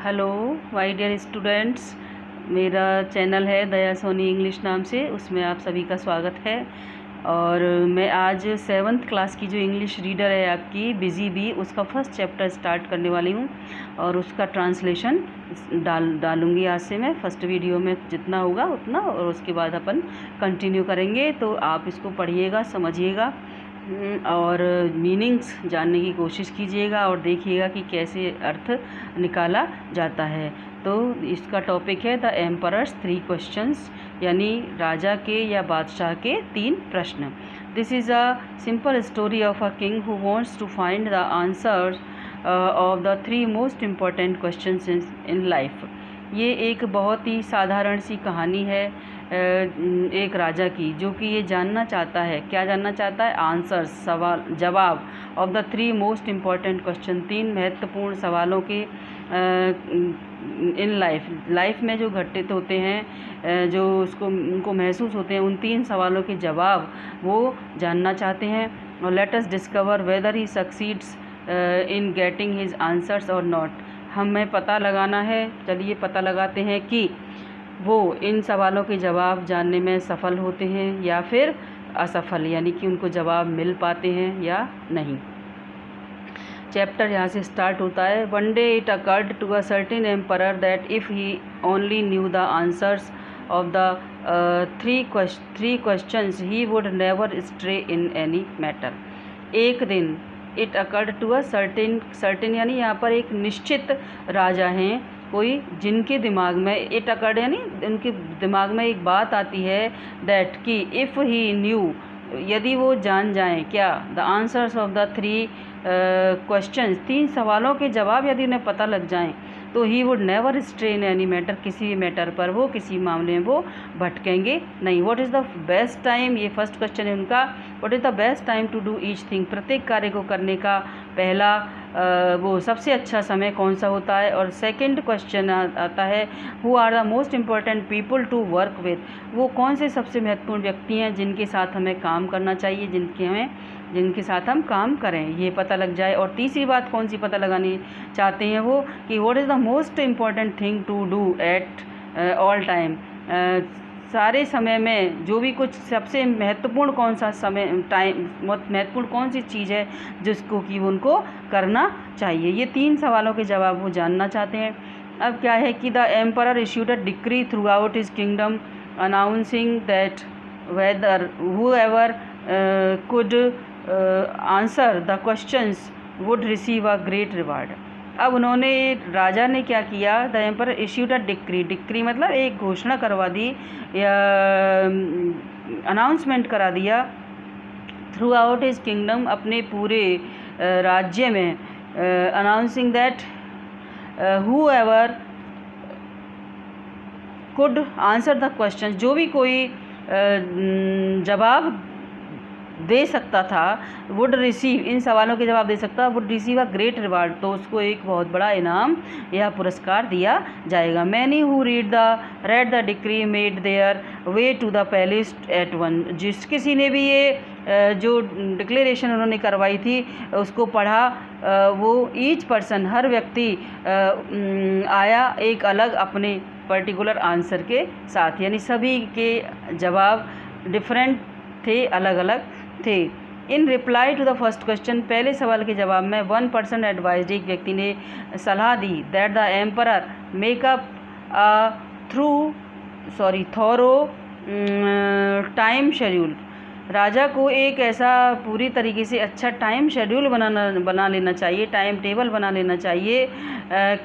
Hello my dear students, मेरा channel है दया Soni English नाम से, उसमें आप सभी का स्वागत है। और मैं आज 7th क्लास की जो इंग्लिश रीडर है आपकी बिजी बी, उसका फर्स्ट चैप्टर स्टार्ट करने वाली हूँ और उसका ट्रांसलेशन डालूँगी आज से मैं फर्स्ट वीडियो में, जितना होगा उतना, और उसके बाद अपन कंटिन्यू करेंगे। तो आप इसको पढ़िएगा, समझिएगा और मीनिंग्स जानने की कोशिश कीजिएगा और देखिएगा कि कैसे अर्थ निकाला जाता है। तो इसका टॉपिक है द एम्परर्स 3 क्वेश्चंस, यानी राजा के या बादशाह के 3 प्रश्न। This is a simple story of a king who wants to find the answers of the 3 most important questions in life. ये एक बहुत ही साधारण सी कहानी है एक राजा की, जो कि ये जानना चाहता है, क्या जानना चाहता है? आंसर्स, सवाल, जवाब of the 3 most important question, 3 महत्वपूर्ण सवालों के इन लाइफ में जो घटित होते हैं, जो उसको उनको महसूस होते हैं, उन 3 सवालों के जवाब वो जानना चाहते हैं। और let us discover weather he succeeds in getting his answers और नॉट। हमें पता लगाना है, चलिए पता लगाते हैं कि वो इन सवालों के जवाब जानने में सफल होते हैं या फिर असफल, यानी कि उनको जवाब मिल पाते हैं या नहीं। चैप्टर यहाँ से स्टार्ट होता है। One day it occurred to a certain emperor that if he only knew the answers of the 3 questions he would never stray in any matter. एक दिन, it occurred to a certain यानी यहाँ पर एक निश्चित राजा हैं कोई, जिनके दिमाग में, इट अकर्ड यानी उनके दिमाग में एक बात आती है दैट कि इफ़ ही न्यू, यदि वो जान जाएं क्या, the answers of the 3 questions, 3 सवालों के जवाब यदि उन्हें पता लग जाएं, तो he would never stray in any matter, किसी मैटर पर वो, किसी मामले में वो भटकेंगे नहीं। What is the best time, ये फर्स्ट क्वेश्चन है उनका। What is the best time to do each thing, प्रत्येक कार्य को करने का पहला वो सबसे अच्छा समय कौन सा होता है। और सेकंड क्वेश्चन आता है, who are the most important people to work with, वो कौन से सबसे महत्वपूर्ण व्यक्ति हैं जिनके साथ हमें काम करना चाहिए, जिनके साथ हम काम करें, ये पता लग जाए। और तीसरी बात कौन सी पता लगानी चाहते हैं वो, कि what is the most important thing to do at all time, सारे समय में जो भी कुछ सबसे महत्वपूर्ण कौन सा समय, टाइम, महत्वपूर्ण कौन सी चीज़ है जिसको कि उनको करना चाहिए। ये 3 सवालों के जवाब वो जानना चाहते हैं। अब क्या है कि the emperor issued a decree through out his kingdom announcing that whether whoever could answer the questions would receive a great reward. अब उन्होंने, राजा ने क्या किया, the emperor issued a decree मतलब एक घोषणा करवा दी या अनाउंसमेंट करा दिया, थ्रू आउट हिज किंगडम, अपने पूरे राज्य में, announcing that whoever could answer the question, जो भी कोई जवाब दे सकता था, वुड रिसीव, इन सवालों के जवाब दे सकता, would receive a great reward, तो उसको एक बहुत बड़ा इनाम या पुरस्कार दिया जाएगा। Many who read the decree made their way to the palace at once, जिस किसी ने भी ये जो डिक्लेरेशन उन्होंने करवाई थी उसको पढ़ा, वो ईच पर्सन, हर व्यक्ति आया एक अलग अपने पर्टिकुलर आंसर के साथ, यानी सभी के जवाब डिफरेंट थे, अलग अलग थे। In reply to the first question, पहले सवाल के जवाब में 1 पर्सन एडवाइज, एक व्यक्ति ने सलाह दी, that the emperor make up thorough time schedule, राजा को एक ऐसा पूरी तरीके से अच्छा टाइम शेड्यूल बना लेना चाहिए, टाइम टेबल बना लेना चाहिए।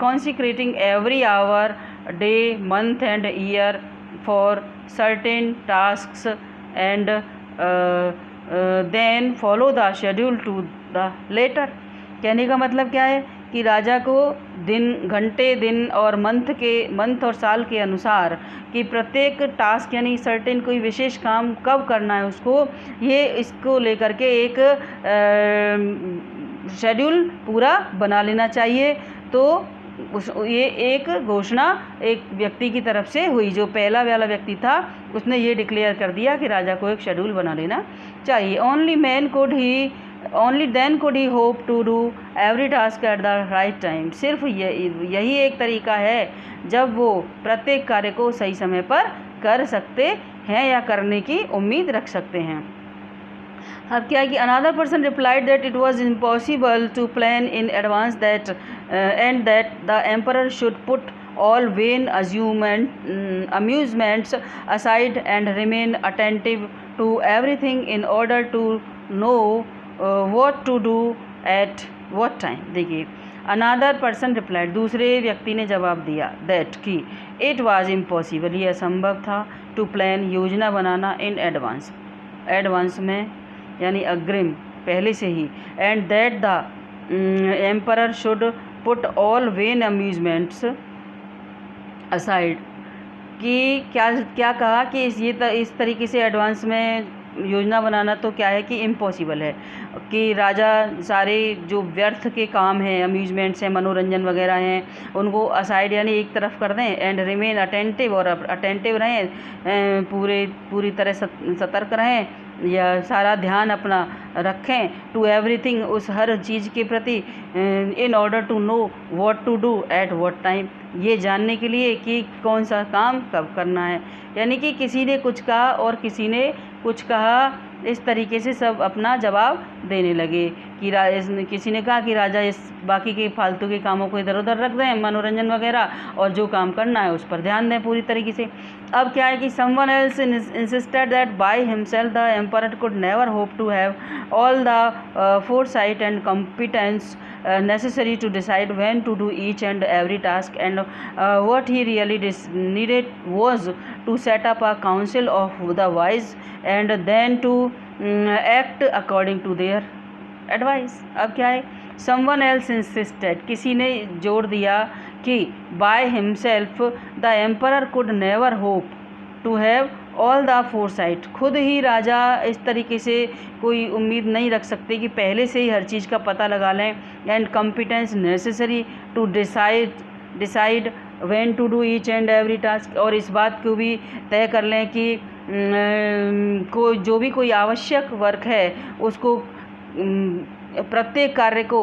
Consecrating every hour, day, month and year for certain tasks and then follow the schedule to the letter. कहने का मतलब क्या है कि राजा को दिन, घंटे, दिन और मंथ और साल के अनुसार कि प्रत्येक टास्क यानी सर्टेन कोई विशेष काम कब करना है उसको, ये इसको लेकर के एक शेड्यूल पूरा बना लेना चाहिए। तो ये एक घोषणा एक व्यक्ति की तरफ से हुई, जो पहला वाला व्यक्ति था उसने ये डिक्लेयर कर दिया कि राजा को एक शेड्यूल बना लेना चाहिए। Only man could he only then could he hope to do every task at the right time. सिर्फ यही एक तरीका है जब वो प्रत्येक कार्य को सही समय पर कर सकते हैं या करने की उम्मीद रख सकते हैं। अब क्या है कि another person replied that it was impossible to plan in advance that and that the emperor should put all vain amusements aside and remain attentive to everything in order to know what to do at what time। देखिए another person replied, दूसरे व्यक्ति ने जवाब दिया that कि it was impossible, ये असंभव था to plan, योजना बनाना in advance, एडवांस में यानी अग्रिम पहले से ही, and that the emperor should put all vain amusements aside कि क्या कहा कि इस तरीके से एडवांस में योजना बनाना तो क्या है कि इम्पॉसिबल है कि राजा सारे जो व्यर्थ के काम हैं, अम्यूजमेंट्स हैं, मनोरंजन वगैरह हैं, उनको असाइड यानी एक तरफ कर दें, एंड रिमेन अटेंटिव, और अटेंटिव रहें, पूरी तरह सतर्क रहें या सारा ध्यान अपना रखें टू एवरीथिंग, उस हर चीज़ के प्रति, in order to know what to do at what time, ये जानने के लिए कि कौन सा काम कब करना है। यानी कि किसी ने कुछ कहा और किसी ने कुछ कहा, इस तरीके से सब अपना जवाब देने लगे कि किसी ने कहा कि राजा इस बाकी के फालतू के कामों को इधर उधर रख दें, मनोरंजन वगैरह, और जो काम करना है उस पर ध्यान दें पूरी तरीके से। अब क्या है कि someone else insisted that by himself the emperor could never hope to have all the foresight and competence necessary to decide when to do each and every task, and what he really needed was to set up a council of the wise and then to act according to their advice। अब क्या है, someone else insisted, किसी ने जोर दिया कि by himself the emperor could never hope to have all the foresight, खुद ही राजा इस तरीके से कोई उम्मीद नहीं रख सकते कि पहले से ही हर चीज़ का पता लगा लें, and competence necessary to decide when to do each and every task, और इस बात को भी तय कर लें कि जो भी कोई आवश्यक वर्क है उसको प्रत्येक कार्य को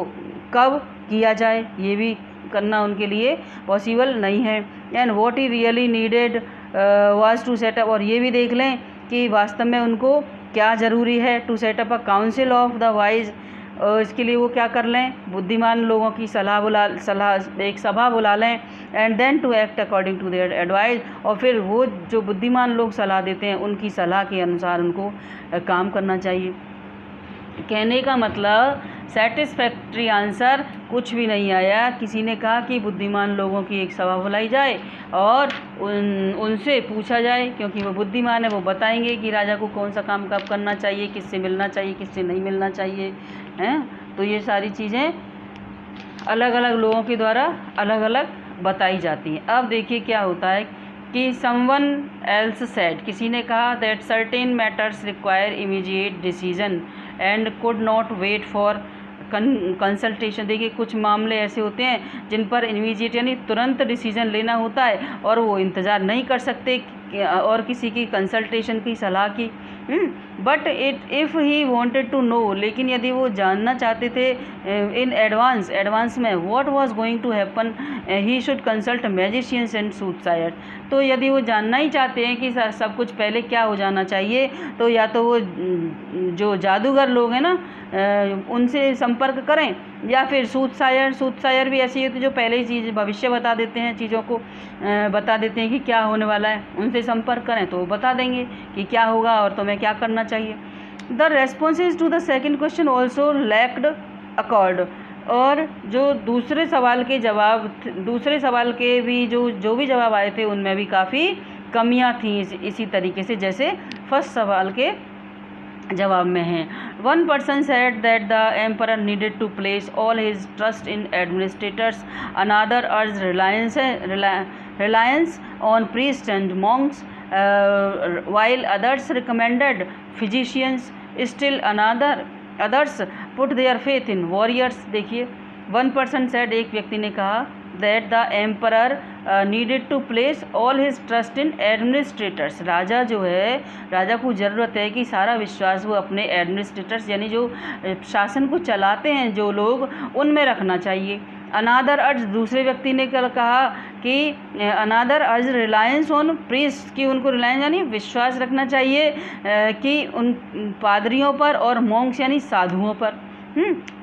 कब किया जाए, ये भी करना उनके लिए पॉसिबल नहीं है। And what he really needed was to set up, और ये भी देख लें कि वास्तव में उनको क्या ज़रूरी है, to set up a council of the wise, इसके लिए वो क्या कर लें, बुद्धिमान लोगों की एक सभा बुला लें, and then to act according to their advice, और फिर वो जो बुद्धिमान लोग सलाह देते हैं उनकी सलाह के अनुसार उनको काम करना चाहिए। कहने का मतलब सेटिस्फैक्ट्री आंसर कुछ भी नहीं आया। किसी ने कहा कि बुद्धिमान लोगों की एक सभा बुलाई जाए और उनसे पूछा जाए, क्योंकि वो बुद्धिमान है, वो बताएंगे कि राजा को कौन सा काम कब करना चाहिए, किससे मिलना चाहिए, किससे नहीं मिलना चाहिए, हैं। तो ये सारी चीज़ें अलग अलग लोगों के द्वारा अलग अलग बताई जाती हैं। अब देखिए क्या होता है कि someone else said, किसी ने कहा that certain matters require immediate decision and could not wait for consultation. देखिए कुछ मामले ऐसे होते हैं जिन पर इमीडिएट यानी तुरंत डिसीजन लेना होता है और वो इंतज़ार नहीं कर सकते और किसी की कंसल्टेशन की सलाह की। But if he wanted to know, लेकिन यदि वो जानना चाहते थे इन एडवांस में what was going to happen, he should consult magicians and soothsayers. तो यदि वो जानना ही चाहते हैं कि सब कुछ पहले क्या हो जाना चाहिए, तो या तो वो जो जादूगर लोग हैं ना उनसे संपर्क करें, या फिर सूटसायर भी ऐसी होती है जो पहले ही चीज़ भविष्य बता देते हैं, चीज़ों को बता देते हैं कि क्या होने वाला है, उनसे संपर्क करें तो वो बता देंगे कि क्या होगा और तुम्हें क्या करना चाहिए। The responses to the second question also lacked accord, और जो दूसरे सवाल के भी जो भी जवाब आए थे उनमें भी काफ़ी कमियां थीं इसी तरीके से जैसे फर्स्ट सवाल के जवाब में हैं। One person said that the emperor needed to place all his trust in administrators, another urged reliance on priests and monks, while others recommended physicians, still others put their faith in warriors। देखिए one person said, एक व्यक्ति ने कहा that the emperor needed to place all his trust in administrators. राजा जो है, राजा को ज़रूरत है कि सारा विश्वास वो अपने एडमिनिस्ट्रेटर्स यानी जो शासन को चलाते हैं जो लोग, उनमें रखना चाहिए। अनादर अर्ज, दूसरे व्यक्ति ने कल कहा कि अनादर अर्ज रिलायंस ऑन प्रीस्ट, कि उनको रिलायंस यानी विश्वास रखना चाहिए कि उन पादरियों पर और मॉन्क्स यानी साधुओं पर।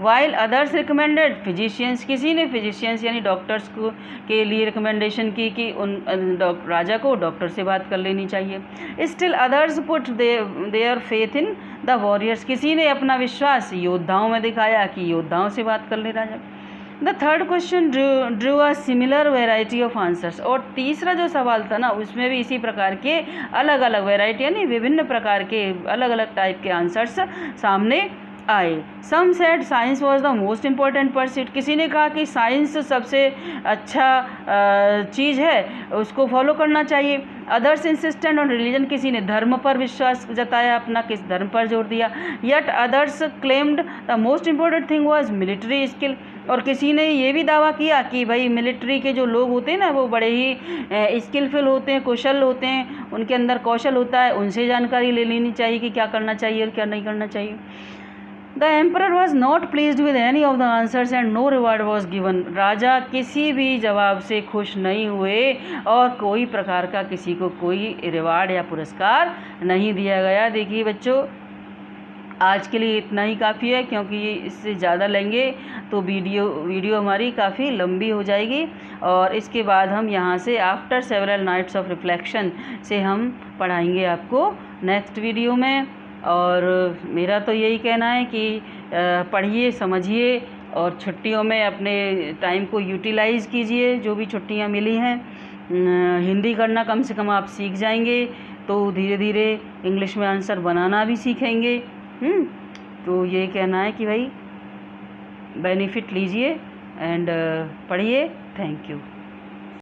वाइल अदर्स रिकमेंडेड फिजिशियंस, किसी ने फिजिशियंस यानी डॉक्टर्स को के लिए रिकमेंडेशन की कि उन राजा को डॉक्टर से बात कर लेनी चाहिए। Still others put their faith in the warriors, किसी ने अपना विश्वास योद्धाओं में दिखाया कि योद्धाओं से बात कर ले राजा। The third question drew a similar variety of answers, और तीसरा जो सवाल था ना उसमें भी इसी प्रकार के अलग अलग वेराइटी यानी विभिन्न प्रकार के अलग अलग टाइप के आंसर्स सामने आए। Some said science was the most important pursuit, किसी ने कहा कि साइंस सबसे अच्छा चीज़ है, उसको फॉलो करना चाहिए। अदर्स इंसिस्टेंट ऑन रिलीजन, किसी ने धर्म पर विश्वास जताया, अपना किस धर्म पर जोर दिया। Yet others claimed the most important thing was military skill, और किसी ने ये भी दावा किया कि भाई मिलिट्री के जो लोग होते हैं ना वो बड़े ही स्किलफुल होते हैं, कुशल होते हैं, उनके अंदर कौशल होता है, उनसे जानकारी ले लेनी चाहिए कि क्या करना चाहिए और क्या नहीं करना चाहिए। The emperor was not pleased with any of the answers and no reward was given, राजा किसी भी जवाब से खुश नहीं हुए और कोई प्रकार का किसी को कोई रिवार्ड या पुरस्कार नहीं दिया गया। देखिए बच्चों, आज के लिए इतना ही काफ़ी है, क्योंकि इससे ज़्यादा लेंगे तो वीडियो हमारी काफ़ी लंबी हो जाएगी, और इसके बाद हम यहाँ से after several nights of reflection से हम पढ़ाएंगे आपको नेक्स्ट वीडियो में। और मेरा तो यही कहना है कि पढ़िए, समझिए और छुट्टियों में अपने टाइम को यूटिलाइज़ कीजिए, जो भी छुट्टियाँ मिली हैं। हिंदी करना कम से कम आप सीख जाएंगे तो धीरे धीरे इंग्लिश में आंसर बनाना भी सीखेंगे। तो ये कहना है कि भाई बेनिफिट लीजिए एंड पढ़िए। Thank you.